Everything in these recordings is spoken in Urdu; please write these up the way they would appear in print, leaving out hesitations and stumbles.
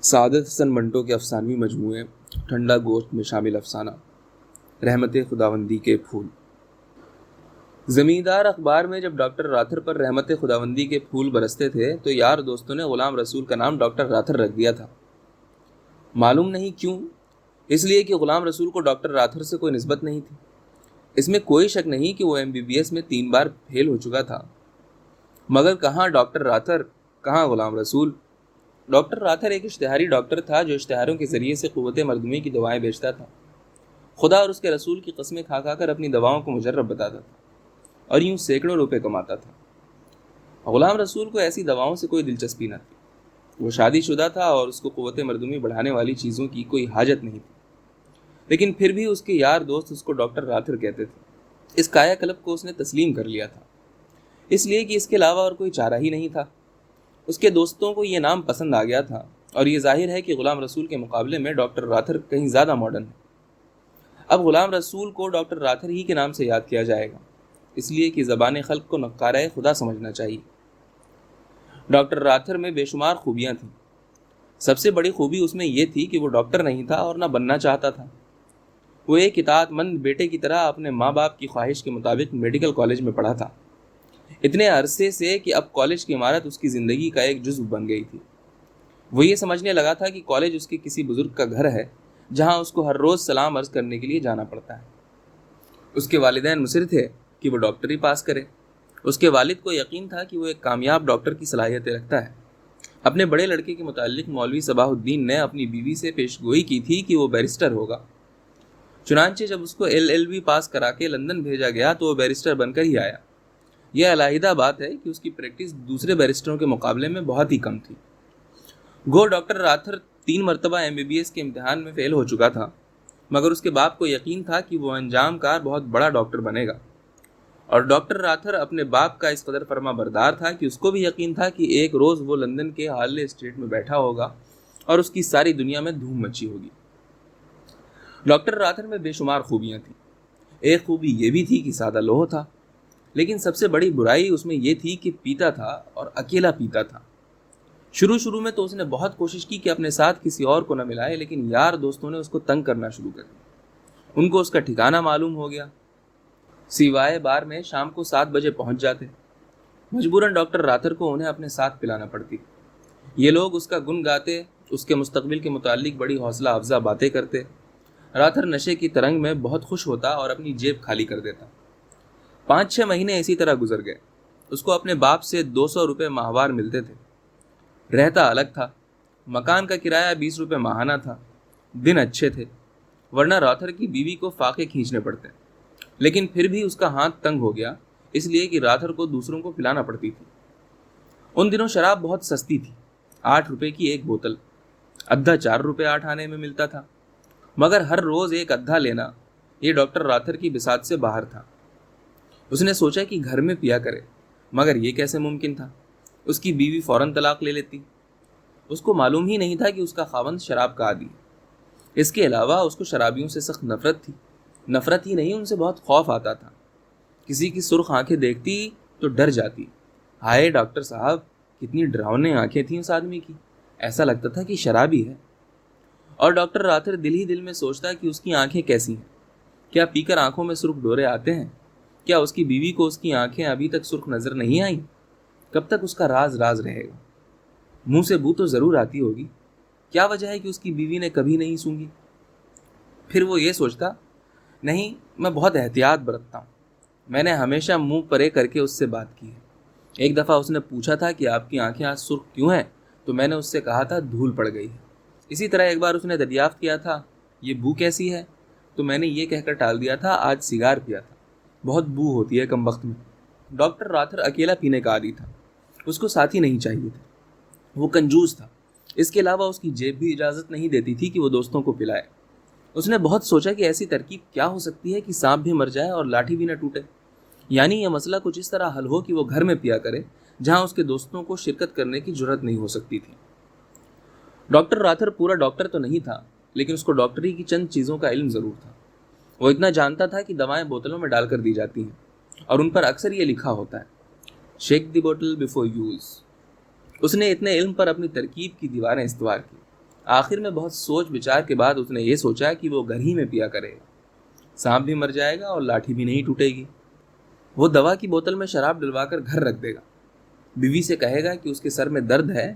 سعادت حسن منٹو کے افسانوی مجموعے ٹھنڈا گوشت میں شامل افسانہ رحمت خداوندی کے پھول۔ زمیندار اخبار میں جب ڈاکٹر راتھر پر رحمت خداوندی کے پھول برستے تھے تو یار دوستوں نے غلام رسول کا نام ڈاکٹر راتھر رکھ دیا تھا۔ معلوم نہیں کیوں، اس لیے کہ غلام رسول کو ڈاکٹر راتھر سے کوئی نسبت نہیں تھی۔ اس میں کوئی شک نہیں کہ وہ MBBS میں 3 بار فیل ہو چکا تھا، مگر کہاں ڈاکٹر راتھر، کہاں غلام رسول۔ ڈاکٹر راتھر ایک اشتہاری ڈاکٹر تھا جو اشتہاروں کے ذریعے سے قوت مردمی کی دوائیں بیچتا تھا۔ خدا اور اس کے رسول کی قسمیں کھا کھا کر اپنی دواؤں کو مجرب بتاتا تھا اور یوں سینکڑوں روپے کماتا تھا۔ غلام رسول کو ایسی دواؤں سے کوئی دلچسپی نہ تھی۔ وہ شادی شدہ تھا اور اس کو قوت مردمی بڑھانے والی چیزوں کی کوئی حاجت نہیں تھی، لیکن پھر بھی اس کے یار دوست اس کو ڈاکٹر راتھر کہتے تھے۔ اس کایا کلپ کو اس نے تسلیم کر لیا تھا، اس لیے کہ اس کے علاوہ اور کوئی چارہ ہی نہیں تھا۔ اس کے دوستوں کو یہ نام پسند آ گیا تھا اور یہ ظاہر ہے کہ غلام رسول کے مقابلے میں ڈاکٹر راتھر کہیں زیادہ ماڈرن ہے۔ اب غلام رسول کو ڈاکٹر راتھر ہی کے نام سے یاد کیا جائے گا، اس لیے کہ زبان خلق کو نقارۂ خدا سمجھنا چاہیے۔ ڈاکٹر راتھر میں بے شمار خوبیاں تھیں۔ سب سے بڑی خوبی اس میں یہ تھی کہ وہ ڈاکٹر نہیں تھا اور نہ بننا چاہتا تھا۔ وہ ایک اطاعت مند بیٹے کی طرح اپنے ماں باپ کی خواہش کے مطابق میڈیکل کالج میں پڑھا تھا، اتنے عرصے سے کہ اب کالج کی عمارت اس کی زندگی کا ایک جزو بن گئی تھی۔ وہ یہ سمجھنے لگا تھا کہ کالج اس کے کسی بزرگ کا گھر ہے جہاں اس کو ہر روز سلام عرض کرنے کے لیے جانا پڑتا ہے۔ اس کے والدین مصر تھے کہ وہ ڈاکٹری پاس کرے۔ اس کے والد کو یقین تھا کہ وہ ایک کامیاب ڈاکٹر کی صلاحیتیں رکھتا ہے۔ اپنے بڑے لڑکے کے متعلق مولوی صباح الدین نے اپنی بیوی سے پیش گوئی کی تھی کہ وہ بیرسٹر ہوگا۔ چنانچہ جب اس کو LLB پاس کرا کے لندن بھیجا گیا تو وہ بیرسٹر بن کر ہی آیا۔ یہ علیحدہ بات ہے کہ اس کی پریکٹس دوسرے بیرسٹروں کے مقابلے میں بہت ہی کم تھی۔ گو ڈاکٹر راتھر 3 مرتبہ MBBS کے امتحان میں فیل ہو چکا تھا، مگر اس کے باپ کو یقین تھا کہ وہ انجام کار بہت بڑا ڈاکٹر بنے گا، اور ڈاکٹر راتھر اپنے باپ کا اس قدر فرما بردار تھا کہ اس کو بھی یقین تھا کہ ایک روز وہ لندن کے ہارلے اسٹریٹ میں بیٹھا ہوگا اور اس کی ساری دنیا میں دھوم مچی ہوگی۔ ڈاکٹر راتھر میں بے شمار خوبیاں تھیں۔ ایک خوبی یہ بھی تھی کہ سادہ لوح تھا، لیکن سب سے بڑی برائی اس میں یہ تھی کہ پیتا تھا اور اکیلا پیتا تھا۔ شروع میں تو اس نے بہت کوشش کی کہ اپنے ساتھ کسی اور کو نہ ملائے، لیکن یار دوستوں نے اس کو تنگ کرنا شروع کر دیا۔ ان کو اس کا ٹھکانہ معلوم ہو گیا۔ سیوائے بار میں شام کو 7 بجے پہنچ جاتے۔ مجبوراً ڈاکٹر راتھر کو انہیں اپنے ساتھ پلانا پڑتی۔ یہ لوگ اس کا گن گاتے، اس کے مستقبل کے متعلق بڑی حوصلہ افزا باتیں کرتے۔ راتھر نشے کی ترنگ میں بہت خوش ہوتا اور اپنی جیب خالی کر دیتا۔ 5-6 مہینے اسی طرح گزر گئے۔ اس کو اپنے باپ سے 200 روپے ماہوار ملتے تھے۔ رہتا الگ تھا، مکان کا کرایہ 20 روپے ماہانہ تھا۔ دن اچھے تھے، ورنہ راتھر کی بیوی کو فاقے کھینچنے پڑتے، لیکن پھر بھی اس کا ہاتھ تنگ ہو گیا، اس لیے کہ راتھر کو دوسروں کو پلانا پڑتی تھی۔ ان دنوں شراب بہت سستی تھی، 8 روپے کی ایک بوتل، ادھا 4 روپے 8 آنے میں ملتا تھا، مگر ہر روز ایک ادھا لینا یہ ڈاکٹر راتھر کی بساط سے باہر تھا۔ اس نے سوچا کہ گھر میں پیا کرے، مگر یہ کیسے ممکن تھا؟ اس کی بیوی فوراً طلاق لے لیتی۔ اس کو معلوم ہی نہیں تھا کہ اس کا خاوند شراب کا عادی ہے۔ اس کے علاوہ اس کو شرابیوں سے سخت نفرت تھی۔ نفرت ہی نہیں، ان سے بہت خوف آتا تھا۔ کسی کی سرخ آنکھیں دیکھتی تو ڈر جاتی۔ ہائے ڈاکٹر صاحب، کتنی ڈراؤنے آنکھیں تھیں اس آدمی کی، ایسا لگتا تھا کہ شرابی ہے۔ اور ڈاکٹر راتھر دل ہی دل میں سوچتا کہ اس کی آنکھیں کیسی ہیں، کیا پی کر آنکھوں میں سرخ ڈورے آتے ہیں؟ کیا اس کی بیوی کو اس کی آنکھیں ابھی تک سرخ نظر نہیں آئیں؟ کب تک اس کا راز رہے گا؟ منہ سے بو تو ضرور آتی ہوگی، کیا وجہ ہے کہ اس کی بیوی نے کبھی نہیں سونگھی؟ پھر وہ یہ سوچتا، نہیں، میں بہت احتیاط برتتا ہوں، میں نے ہمیشہ منہ پرے کر کے اس سے بات کی ہے۔ ایک دفعہ اس نے پوچھا تھا کہ آپ کی آنکھیں آج سرخ کیوں ہیں، تو میں نے اس سے کہا تھا دھول پڑ گئی ہے۔ اسی طرح ایک بار اس نے دریافت کیا تھا، یہ بو کیسی ہے، تو میں نے یہ کہہ کر ٹال دیا تھا، آج سگار پیا تھا، بہت بو ہوتی ہے کم وقت میں۔ ڈاکٹر راتھر اکیلا پینے کا عادی تھا، اس کو ساتھی نہیں چاہیے تھے۔ وہ کنجوس تھا، اس کے علاوہ اس کی جیب بھی اجازت نہیں دیتی تھی کہ وہ دوستوں کو پلائے۔ اس نے بہت سوچا کہ ایسی ترکیب کیا ہو سکتی ہے کہ سانپ بھی مر جائے اور لاٹھی بھی نہ ٹوٹے، یعنی یہ مسئلہ کچھ اس طرح حل ہو کہ وہ گھر میں پیا کرے جہاں اس کے دوستوں کو شرکت کرنے کی جرات نہیں ہو سکتی تھی۔ ڈاکٹر راتھر پورا ڈاکٹر تو نہیں تھا، لیکن اس کو ڈاکٹری کی چند چیزوں کا علم ضرور تھا۔ وہ اتنا جانتا تھا کہ دوائیں بوتلوں میں ڈال کر دی جاتی ہیں اور ان پر اکثر یہ لکھا ہوتا ہے، شیک دی بوٹل بیفور یوز۔ اس نے اتنے علم پر اپنی ترکیب کی دیواریں استوار کی۔ آخر میں بہت سوچ بچار کے بعد اس نے یہ سوچا کہ وہ گھر ہی میں پیا کرے گا، سانپ بھی مر جائے گا اور لاٹھی بھی نہیں ٹوٹے گی۔ وہ دوا کی بوتل میں شراب ڈلوا کر گھر رکھ دے گا، بیوی سے کہے گا کہ اس کے سر میں درد ہے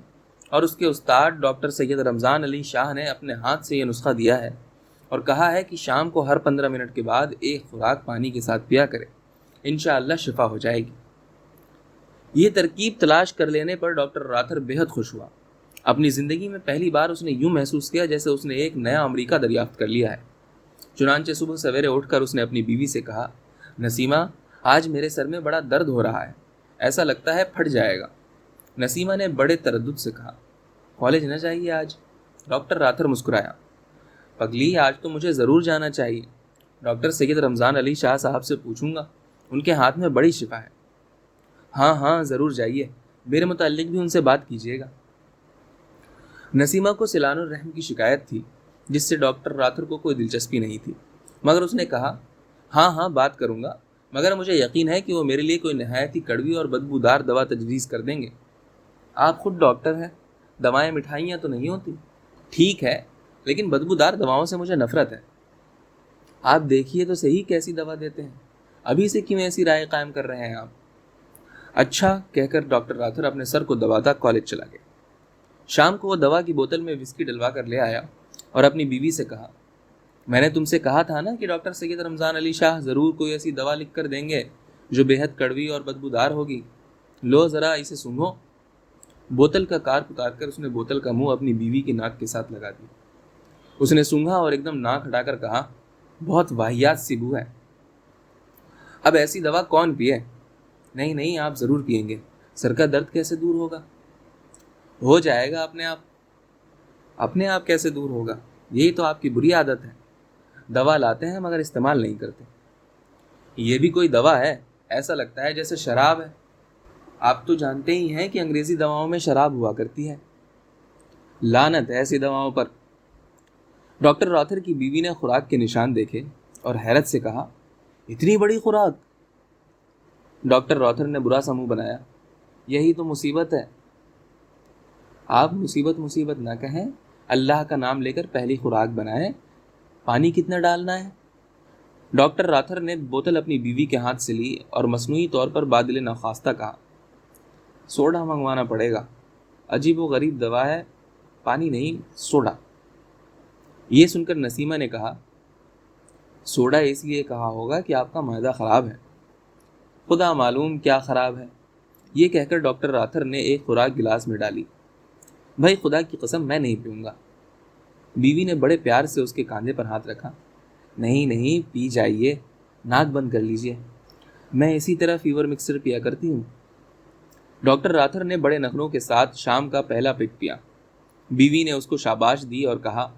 اور اس کے استاد ڈاکٹر سید رمضان علی شاہ نے اپنے ہاتھ سے یہ نسخہ دیا ہے اور کہا ہے کہ شام کو ہر 15 منٹ کے بعد ایک خوراک پانی کے ساتھ پیا کرے، انشاءاللہ شفا ہو جائے گی۔ یہ ترکیب تلاش کر لینے پر ڈاکٹر راتھر بہت خوش ہوا۔ اپنی زندگی میں پہلی بار اس نے یوں محسوس کیا جیسے اس نے ایک نیا امریکہ دریافت کر لیا ہے۔ چنانچہ صبح سویرے اٹھ کر اس نے اپنی بیوی سے کہا، نسیمہ، آج میرے سر میں بڑا درد ہو رہا ہے، ایسا لگتا ہے پھٹ جائے گا۔ نسیمہ نے بڑے تردد سے کہا، کالج نہ جائیے آج؟ ڈاکٹر راتھر مسکرایا، پگلی آج تو مجھے ضرور جانا چاہیے، ڈاکٹر سید رمضان علی شاہ صاحب سے پوچھوں گا، ان کے ہاتھ میں بڑی شفا ہے۔ ہاں ہاں ضرور جائیے، میرے متعلق بھی ان سے بات کیجیے گا۔ نسیمہ کو سیلان الرحم کی شکایت تھی جس سے ڈاکٹر راتھر کو کوئی دلچسپی نہیں تھی، مگر اس نے کہا، ہاں ہاں بات کروں گا، مگر مجھے یقین ہے کہ وہ میرے لیے کوئی نہایت ہی کڑوی اور بدبودار دوا تجویز کر دیں گے۔ آپ خود ڈاکٹر ہیں، دوائیں مٹھائیاں تو نہیں ہوتی۔ ٹھیک ہے، لیکن بدبودار دواؤں سے مجھے نفرت ہے۔ آپ دیکھیے تو صحیح کیسی دوا دیتے ہیں، ابھی سے کیوں ایسی رائے قائم کر رہے ہیں آپ؟ اچھا کہہ کر ڈاکٹر راتھر اپنے سر کو دباتا کالج چلا گیا۔ شام کو وہ دوا کی بوتل میں وسکی ڈلوا کر لے آیا اور اپنی بیوی سے کہا، میں نے تم سے کہا تھا نا کہ ڈاکٹر سید رمضان علی شاہ ضرور کوئی ایسی دوا لکھ کر دیں گے جو بے حد کڑوی اور بدبودار ہوگی، لو ذرا اسے سونگھو۔ بوتل کا کارک اتار کر اس نے بوتل کا منہ اپنی بیوی کی ناک کے ساتھ لگا دیا۔ اس نے سونگھا اور ایک دم ناک ہٹا کر کہا، بہت واہیات سی بو ہے، اب ایسی دوا کون پیے؟ نہیں نہیں آپ ضرور پئیں گے، سر کا درد کیسے دور ہوگا؟ ہو جائے گا اپنے آپ۔ اپنے آپ کیسے دور ہوگا؟ یہی تو آپ کی بری عادت ہے، دوا لاتے ہیں مگر استعمال نہیں کرتے۔ یہ بھی کوئی دوا ہے؟ ایسا لگتا ہے جیسے شراب ہے۔ آپ تو جانتے ہی ہیں کہ انگریزی دواؤں میں شراب ہوا کرتی ہے۔ لعنت ہے ایسی دواؤں پر۔ ڈاکٹر راتھر کی بیوی نے خوراک کے نشان دیکھے اور حیرت سے کہا، اتنی بڑی خوراک؟ ڈاکٹر راتھر نے برا سا منہ بنایا، یہی تو مصیبت ہے۔ آپ مصیبت نہ کہیں، اللہ کا نام لے کر پہلی خوراک بنائیں۔ پانی کتنا ڈالنا ہے؟ ڈاکٹر راتھر نے بوتل اپنی بیوی کے ہاتھ سے لی اور مصنوعی طور پر بادل ناخواستہ کہا، سوڈا منگوانا پڑے گا، عجیب و غریب دوا ہے، پانی نہیں سوڈا۔ یہ سن کر نسیمہ نے کہا، سوڈا اس لیے کہا ہوگا کہ آپ کا معدہ خراب ہے۔ خدا معلوم کیا خراب ہے۔ یہ کہہ کر ڈاکٹر راتھر نے ایک خوراک گلاس میں ڈالی۔ بھائی خدا کی قسم میں نہیں پیوں گا۔ بیوی نے بڑے پیار سے اس کے کاندھے پر ہاتھ رکھا، نہیں نہیں پی جائیے، ناک بند کر لیجئے، میں اسی طرح فیور مکسر پیا کرتی ہوں۔ ڈاکٹر راتھر نے بڑے نخروں کے ساتھ شام کا پہلا پک پیا۔ بیوی نے اس کو شاباش دی اور کہا،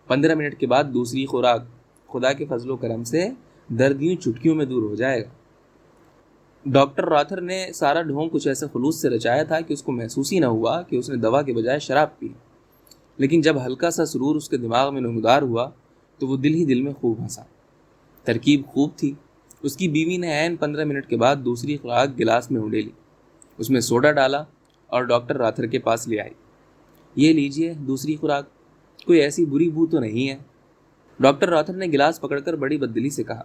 15 منٹ کے بعد دوسری خوراک، خدا کے فضل و کرم سے درد یوں چٹکیوں میں دور ہو جائے گا۔ ڈاکٹر راتھر نے سارا ڈھونگ کچھ ایسے خلوص سے رچایا تھا کہ اس کو محسوس ہی نہ ہوا کہ اس نے دوا کے بجائے شراب پی، لیکن جب ہلکا سا سرور اس کے دماغ میں نمودار ہوا تو وہ دل ہی دل میں خوب ہنسا۔ ترکیب خوب تھی۔ اس کی بیوی نے عین 15 منٹ کے بعد دوسری خوراک گلاس میں اونڈے لی، اس میں سوڈا ڈالا اور ڈاکٹر راتھر کے پاس لے آئی، یہ لیجئے دوسری خوراک، کوئی ایسی بری بو تو نہیں ہے؟ ڈاکٹر راتھر نے گلاس پکڑ کر بڑی بددلی سے کہا،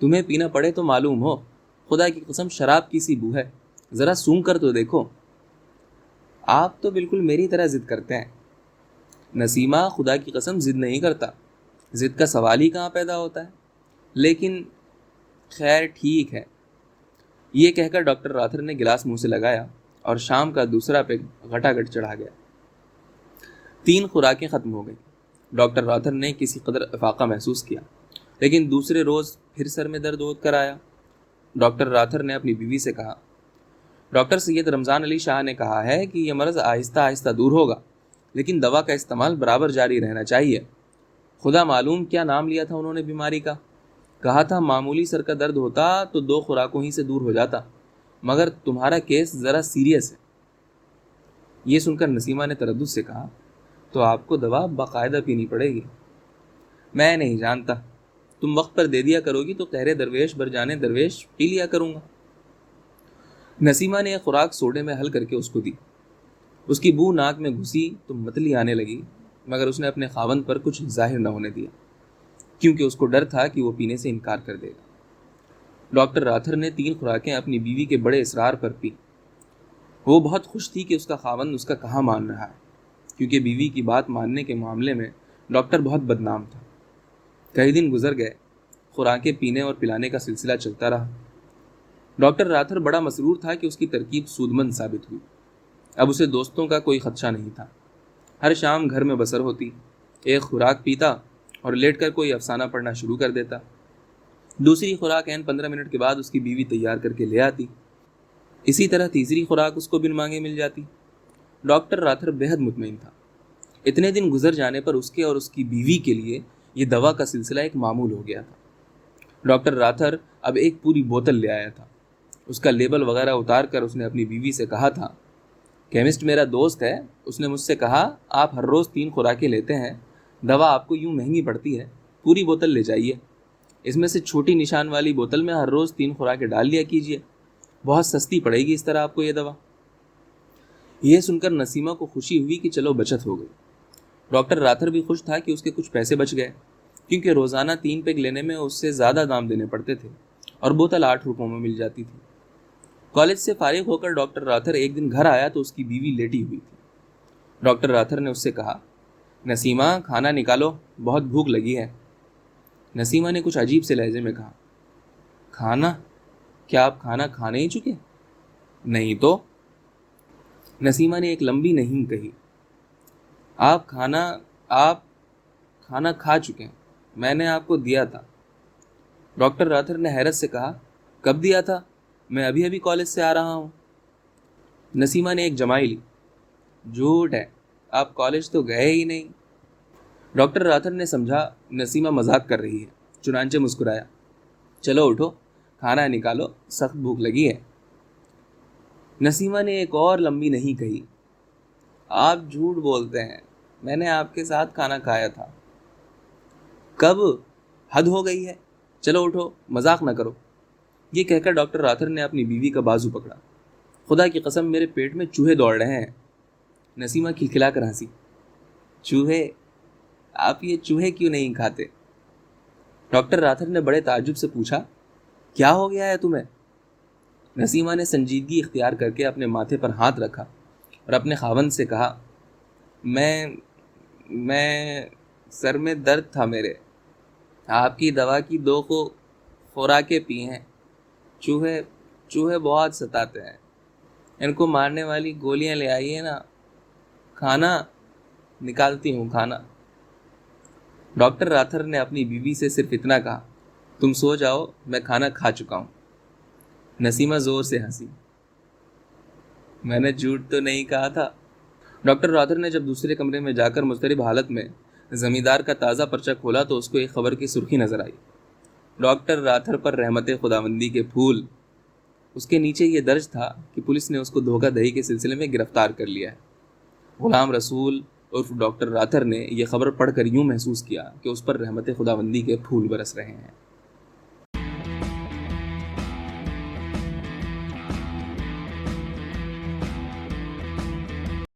تمہیں پینا پڑے تو معلوم ہو، خدا کی قسم شراب کی سی بو ہے، ذرا سونگھ کر تو دیکھو۔ آپ تو بالکل میری طرح ضد کرتے ہیں۔ نسیمہ خدا کی قسم ضد نہیں کرتا، ضد کا سوال ہی کہاں پیدا ہوتا ہے، لیکن خیر ٹھیک ہے۔ یہ کہہ کر ڈاکٹر راتھر نے گلاس منہ سے لگایا اور شام کا دوسرا پیگ گھٹاگھٹ چڑھا گیا۔ 3 خوراکیں ختم ہو گئیں۔ ڈاکٹر راتھر نے کسی قدر افاقہ محسوس کیا، لیکن دوسرے روز پھر سر میں درد ہو کر آیا۔ ڈاکٹر راتھر نے اپنی بیوی سے کہا، ڈاکٹر سید رمضان علی شاہ نے کہا ہے کہ یہ مرض آہستہ آہستہ دور ہوگا، لیکن دوا کا استعمال برابر جاری رہنا چاہیے۔ خدا معلوم کیا نام لیا تھا انہوں نے بیماری کا، کہا تھا معمولی سر کا درد ہوتا تو 2 خوراکوں ہی سے دور ہو جاتا، مگر تمہارا کیس ذرا سیریس ہے۔ یہ سن کر نسیمہ نے تردد سے کہا، تو آپ کو دوا باقاعدہ پینی پڑے گی۔ میں نہیں جانتا، تم وقت پر دے دیا کرو گی تو قہر درویش بر جانے درویش پی لیا کروں گا۔ نسیمہ نے ایک خوراک سوڈے میں حل کر کے اس کو دی۔ اس کی بو ناک میں گھسی تو متلی آنے لگی، مگر اس نے اپنے خاوند پر کچھ ظاہر نہ ہونے دیا، کیونکہ اس کو ڈر تھا کہ وہ پینے سے انکار کر دے گا۔ ڈاکٹر راتھر نے 3 خوراکیں اپنی بیوی کے بڑے اصرار پر پی۔ وہ بہت خوش تھی کہ اس کا خاوند اس کا کہاں مان رہا ہے، کیونکہ بیوی کی بات ماننے کے معاملے میں ڈاکٹر بہت بدنام تھا۔ کئی دن گزر گئے، خوراکیں پینے اور پلانے کا سلسلہ چلتا رہا۔ ڈاکٹر راتھر بڑا مسرور تھا کہ اس کی ترکیب سودمند ثابت ہوئی۔ اب اسے دوستوں کا کوئی خدشہ نہیں تھا۔ ہر شام گھر میں بسر ہوتی، ایک خوراک پیتا اور لیٹ کر کوئی افسانہ پڑھنا شروع کر دیتا۔ دوسری خوراک 15 منٹ کے بعد اس کی بیوی تیار کر کے لے آتی۔ اسی طرح تیسری خوراک اس کو بن مانگے مل جاتی۔ ڈاکٹر راتھر بہت مطمئن تھا۔ اتنے دن گزر جانے پر اس کے اور اس کی بیوی کے لیے یہ دوا کا سلسلہ ایک معمول ہو گیا تھا۔ ڈاکٹر راتھر اب ایک پوری بوتل لے آیا تھا۔ اس کا لیبل وغیرہ اتار کر اس نے اپنی بیوی سے کہا تھا، کیمسٹ میرا دوست ہے، اس نے مجھ سے کہا آپ ہر روز 3 خوراکیں لیتے ہیں، دوا آپ کو یوں مہنگی پڑتی ہے، پوری بوتل لے جائیے۔ اس میں سے چھوٹی نشان والی بوتل میں ہر روز 3 خوراکیں ڈال لیا کیجیے، بہت سستی پڑے گی اس طرح آپ کو یہ دوا۔ یہ سن کر نسیمہ کو خوشی ہوئی کہ چلو بچت ہو گئی۔ ڈاکٹر راتھر بھی خوش تھا کہ اس کے کچھ پیسے بچ گئے، کیونکہ روزانہ 3 پیگ لینے میں اس سے زیادہ دام دینے پڑتے تھے اور بوتل 8 روپوں میں مل جاتی تھی۔ کالج سے فارغ ہو کر ڈاکٹر راتھر ایک دن گھر آیا تو اس کی بیوی لیٹی ہوئی تھی۔ ڈاکٹر راتھر نے اس سے کہا، نسیمہ کھانا نکالو، بہت بھوک لگی ہے۔ نسیمہ نے کچھ عجیب سے لہجے میں کہا، کھانا؟ کیا آپ کھانا کھا نہیں چکے؟ نہیں تو۔ نسیمہ نے ایک لمبی نہیں کہی۔ آپ کھانا کھا چکے ہیں، میں نے آپ کو دیا تھا۔ ڈاکٹر راتھر نے حیرت سے کہا، کب دیا تھا؟ میں ابھی ابھی کالج سے آ رہا ہوں۔ نسیمہ نے ایک جمائی لی، جھوٹ ہے، آپ کالج تو گئے ہی نہیں۔ ڈاکٹر راتھر نے سمجھا نسیمہ مذاق کر رہی ہے، چنانچہ مسکرایا، چلو اٹھو، کھانا نکالو، سخت بھوک لگی ہے۔ نسیمہ نے ایک اور لمبی نہیں کہی، آپ جھوٹ بولتے ہیں، میں نے آپ کے ساتھ کھانا کھایا تھا۔ کب؟ حد ہو گئی ہے، چلو اٹھو، مذاق نہ کرو۔ یہ کہہ کر ڈاکٹر راتھر نے اپنی بیوی کا بازو پکڑا۔ خدا کی قسم میرے پیٹ میں چوہے دوڑ رہے ہیں۔ نسیمہ کھلکھلا کر ہنسی، چوہے؟ آپ یہ چوہے کیوں نہیں کھاتے؟ ڈاکٹر راتھر نے بڑے تعجب سے پوچھا، کیا ہو گیا ہے تمہیں؟ نسیمہ نے سنجیدگی اختیار کر کے اپنے ماتھے پر ہاتھ رکھا اور اپنے خاوند سے کہا، میں سر میں درد تھا میرے، آپ کی دوا کی 2 خوراکیں پی ہیں، چوہے بہت ستاتے ہیں، ان کو مارنے والی گولیاں لے آئیے نا، کھانا نکالتی ہوں کھانا۔ ڈاکٹر راتھر نے اپنی بیوی سے صرف اتنا کہا، تم سو جاؤ، میں کھانا کھا چکا ہوں۔ نسیمہ زور سے ہنسی، میں نے جھوٹ تو نہیں کہا تھا۔ ڈاکٹر راتھر نے جب دوسرے کمرے میں جا کر مضطرب حالت میں زمیندار کا تازہ پرچہ کھولا تو اس کو ایک خبر کی سرخی نظر آئی، ڈاکٹر راتھر پر رحمت خداوندی کے پھول۔ اس کے نیچے یہ درج تھا کہ پولیس نے اس کو دھوکہ دہی کے سلسلے میں گرفتار کر لیا ہے۔ غلام رسول عرف ڈاکٹر راتھر نے یہ خبر پڑھ کر یوں محسوس کیا کہ اس پر رحمت خداوندی کے پھول برس رہے ہیں۔